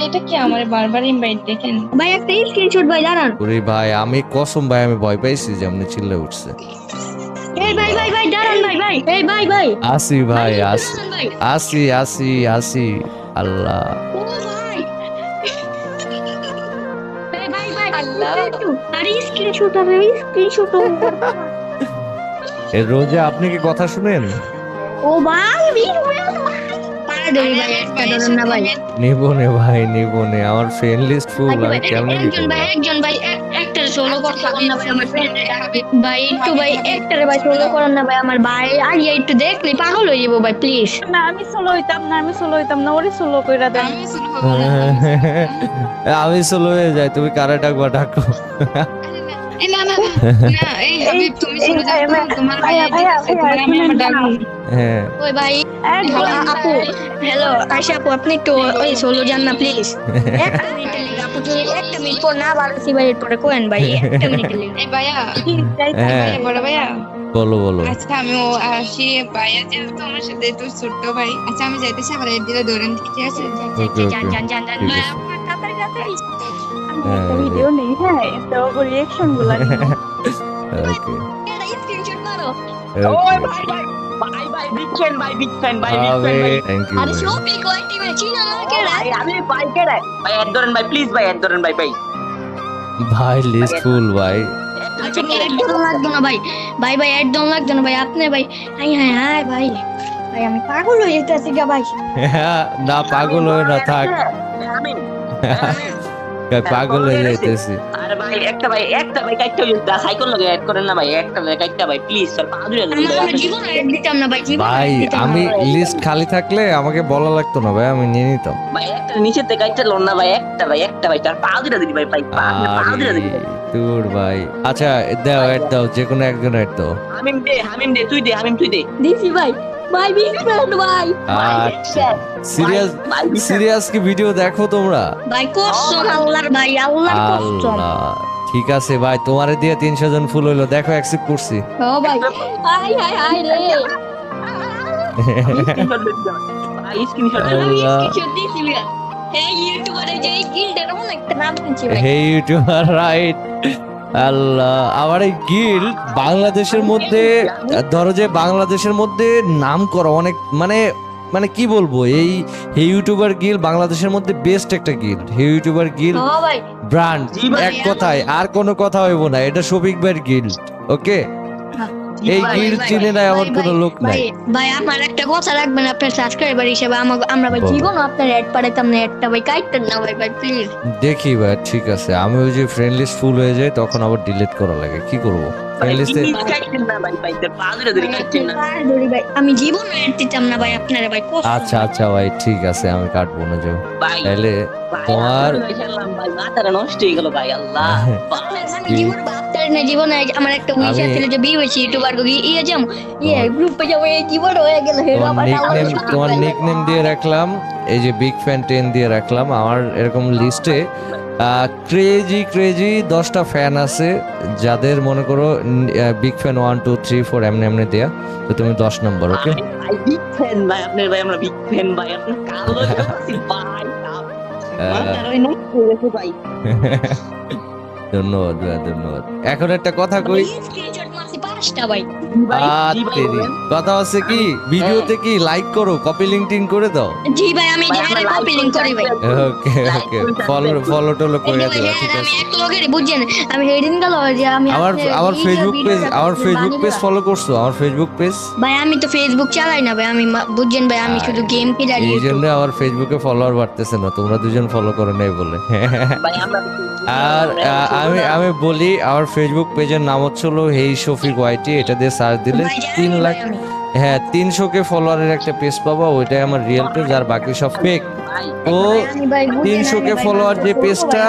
এটা কি আমার বারবার ইনভাইট দেখেন ভাই একটা স্ক্রিনশট ভাই দাঁড়ান। ওরে ভাই আমি কসম ভাই আমি ভয় পাইছি যে আপনি চিল্লে উঠছে। এই ভাই ভাই ভাই দাঁড়ান ভাই ভাই এই ভাই ভাই আসি ভাই আসি দাঁড়ান ভাই। আসি আসি আসি আল্লাহ ও ভাই এই ভাই ভাই আল্লাহ। আরে স্ক্রিনশট আরে স্ক্রিনশট এর রোজে আপনি কি কথা শুনেন? ও ভাই পাড়া দেই ভাই একটা ধরুন না ভাই। নিবো নে ভাই নিবো নে আমার ফ্রেন্ড লিস্ট ফুল আমি কেমনে একজন নিবো? ভাই একজন ভাই একটা সোলো করতে পারেন না ভাই আমার ফ্রেন্ড ভাই একটু ভাই একটারে ভাই সোলো করেন না ভাই আমার ভাই আগে একটু দেখলি পাগল হয়ে যাবো ভাই প্লিজ। না আমি সোলো হইতাম না ওরে সোলো কইরা দেন। আমি শুরু হবো না আমি সোলো হয়ে যাই তুমি কারে ডাকবা ডাকো। এই না না না এই হাবিব তুমি শুরু যাও তোমার ভাই তোমার আমি আমার ডাকবো হ্যাঁ ওই ভাই একদম আপু হ্যালো আয়শা আপু আপনি একটু ওই সোলো যান না প্লিজ একটা মিনিটের লিগে আপু যদি একটা মিনিট পর না বাড়ছি ভাই এরপরে কোয়েন ভাই একটা মিনিটের লিগে। এই ভাইয়া হ্যাঁ ভাইয়া বড় ভাইয়া বলো বলো। আচ্ছা আমি ও আসি ভাইয়া যেহেতু আমার সাথে একটু ছোট্ট ভাই আচ্ছা আমি যাইতেছি আবার এর দিলে ধরেন ঠিক আছে ওকে যান ওকে যান যান যান ঠিক ভাই আছে। আপনার তাড়াতাড়ি তাড়াতাড়ি আমি একটা ভিডিও নেই, হ্যাঁ একটা রিঅ্যাকশন গুলা নিয়ে। ওকে এটা স্ক্রিনশট মারো। ওকে ভাই বিগ ফ্যান ভাই আবে থ্যাংক ইউ আরে ভাই। শফিক ওই টিমে চিনা না কে রে? আমি ভাই কে রে ভাই অ্যাড ধরেন ভাই প্লিজ ভাই অ্যাড ধরেন ভাই ভাই লিস্ট ফুল ভাই। আচ্ছা একদম লাগতো না ভাই ভাই ভাই একদম লাগতো না ভাই আপনি ভাই হাই হাই হাই ভাই ভাই আমি পাগল হয়ে যেতেছি গা ভাই। না পাগল হয়ে না থাক আমি পাগল হয়ে যাইতেছি। আরে ভাই একটা ভাই কাইটা দা সাইকেল লগে অ্যাড করেন না ভাই একটা ভাই প্লিজ স্যার পা ধরে আমার জীবন আর দিতাম না ভাই জীবন ভাই আমি লিস্ট খালি থাকলে আমাকে বলা লাগতো না ভাই আমি নিয়ে নিতাম। ভাই একটা নিচে থেকে কাইটা লোন না ভাই একটা ভাই তার পা ধরে দিবি ভাই পা ধরে দিবি আরে দূর ভাই আচ্ছা দাও এড দাও যে কোনো একজন এড দাও। হামিম দে তুই দে দিছি ভাই ভাই বিগ ফ্রেন্ড ভাই আচ্ছা সিরিয়াস ভাই সিরিয়াস কি ভিডিও দেখো তোমরা? ভাই কসম আল্লাহর ভাই আল্লাহর কসম আল্লাহ ঠিক আছে ভাই তোমারে দিয়ে 300 জন ফুল হইলো দেখো অ্যাকসেপ্ট করছি। ও ভাই হাই হাই হাই রে ভাই স্ক্রিনশট আল্লাহ স্ক্রিনশট দিছি ভাই এই ইউটিউবারে যে গিল্ডের মনে একটা নাম শুনছি ভাই হে ইউটিউবার রাইট আল্লাহ আমার এই গিল্ড বাংলাদেশের মধ্যে ধরো যে বাংলাদেশের মধ্যে নাম করা অনেক মানে মানে কি বলবো এই হে ইউটিউবার গিল্ড বাংলাদেশের মধ্যে বেস্ট একটা গিল্ড হে ইউটিউবার গিল্ড ও ভাই ব্র্যান্ড জি ভাই, এক কথায় আর কোনো কথা হইব না এটা শফিক ভাইয়ের গিল্ড ওকে এই ভাই, গিল্ড চিনে নাই আমার কোনো লোক নাই। ভাই ভাই আমার একটা কথা রাখবেন আপনার সাবস্ক্রাইবার হিসেবে আমরা ভাই বলো। জীবন আপনার অ্যাড পাঠাইতাম না একটা ভাই কাইটেন না ভাই ভাই প্লিজ দেখি ভাই ঠিক আছে আমি ওই যে ফ্রেন্ড লিস্ট ফুল হয়ে যায় তখন আবার ডিলিট করা লাগে কি করব ফ্রেন্ড লিস্টে কাইটেন না ভাই তার পা ধরে কাইটেন না ভাই আমি জীবন অ্যাড দিতাম না ভাই আপনারা ভাই কষ্ট আচ্ছা আচ্ছা ভাই ঠিক আছে আমি কাটবো না যাও ভাই তাহলে ভাই, তোমার আমি খেললাম ভাই মাথাটা নষ্ট হয়ে গেল ভাই আল্লাহ আমি জীবন ভাবতে না জীবনে আমার একটা উইশ আমি- ছিল যে বিয়ে হয়েছে ইউটিউবার গো ইয়ে যাম ইয়ে গ্রুপে যাবো এই জীবন হয়ে গেল হে বাবা তোমার নিকনেম দিয়ে রাখলাম এই যে বিগ ফ্যান 10 দিয়ে রাখলাম আমার এরকম লিস্টে ক্রেজি 10টা ফ্যান আছে যাদের মনে করো বিগ ফ্যান 1 2 3 4 এমনি এমনি দেয়া তো তুমি 10 নম্বর ওকে ভাই বিগ ফ্যান ভাই আপনার ভাই আমরা বিগ ফ্যান ভাই আপনার কালো আছি ভাই মাথাটা নষ্ট হয়ে গেছে ভাই ধন্যবাদ ভাই ধন্যবাদ এখন একটা কথা কই স্ক্রিনশট মারছি 5টা ভাই জি ভাই তেরি কথা হচ্ছে কি ভিডিওতে কি লাইক করো কপি লিংক করে দাও জি ভাই আমি ভাই, যারা আমরা কপি লিংক করি ভাই ওকে Like ওকে করতে ফলো টলো করে এই দিও ভাই, ঠিক আমি আছে এক লগের বুঝছেন আমি হেডিং গেল যে আমি আমার আপনার আমার video ফেসবুক পেজ টা আমার ফেসবুক বানিয়ে পেজ দিলাম। ফলো করছো আমার ফেসবুক পেজ ভাই আমি তো ফেসবুক চালাই না ভাই আমি বুঝছেন ভাই আমি শুধু গেম খেলি এই জন্য আমার ফেসবুকে ফলোয়ার বাড়তেছে না তোমরা দুজন ফলো করো নাই বলে ভাই আমরা আর আমি বলি আমার ফেসবুক পেজের নাম হচ্ছিল হেই শফিক ওয়াইটি এটা দিয়ে সার্চ দিলে 3 লাখ হ্যাঁ 300 কে ফলোয়ারের একটা পেজ পাবা ওইটাই আমার রিয়েল পেজ আর বাকি সব ফেক তো 300 কে ফলোয়ার যে পেজটা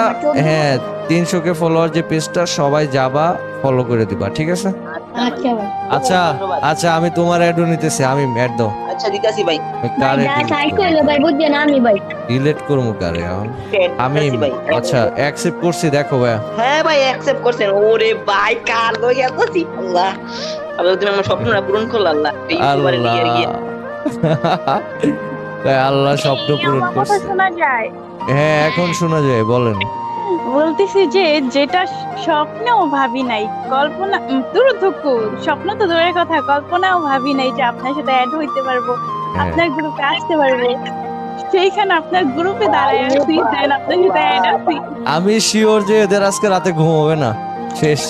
হ্যাঁ 300 কে ফলোয়ার যে পেজটা সবাই যাবা ফলো করে দিবা ঠিক আছে আচ্ছা ভাই আচ্ছা আচ্ছা আমি তোমার অ্যাডও নিতেছি আমি অ্যাড দাও আচ্ছা দিতাছি ভাই কারে ভাই সাইকো হলো ভাই বুঝছেন আমি ভাই ডিলিট করবো কারে এখন আমি দিতাছি ভাই। আচ্ছা অ্যাকসেপ্ট করছি দেখো ভাই হ্যাঁ ভাই অ্যাকসেপ্ট করছেন ওরে ভাই কার লই গেছি আল্লাহ আবার তুমি আমার স্বপ্নটা পূরণ করলে আল্লাহ এই ইউটিউবারে নিয়ে গিয়ে আল্লাহ তাই আল্লাহ স্বপ্ন পূরণ আমার কথা করছে। শোনা যায়? হ্যাঁ এখন শোনা যায়, বলেন। বলতেছি যে যেটা স্বপ্নেও ভাবি নাই, কল্পনা দুরুধুকু, স্বপ্ন তো দূরের কথা, কল্পনাও ভাবি নাই যে আপনার সাথে অ্যাড হইতে পারবো, হ্যাঁ। আপনার গ্রুপে আসতে পারবো, সেইখানে আপনার গ্রুপে দাঁড়ায় আছি, দেন আপনার সাথে অ্যাড আছি। আমি শিওর যে এদের আজকে রাতে ঘুম হবে না, শেষ।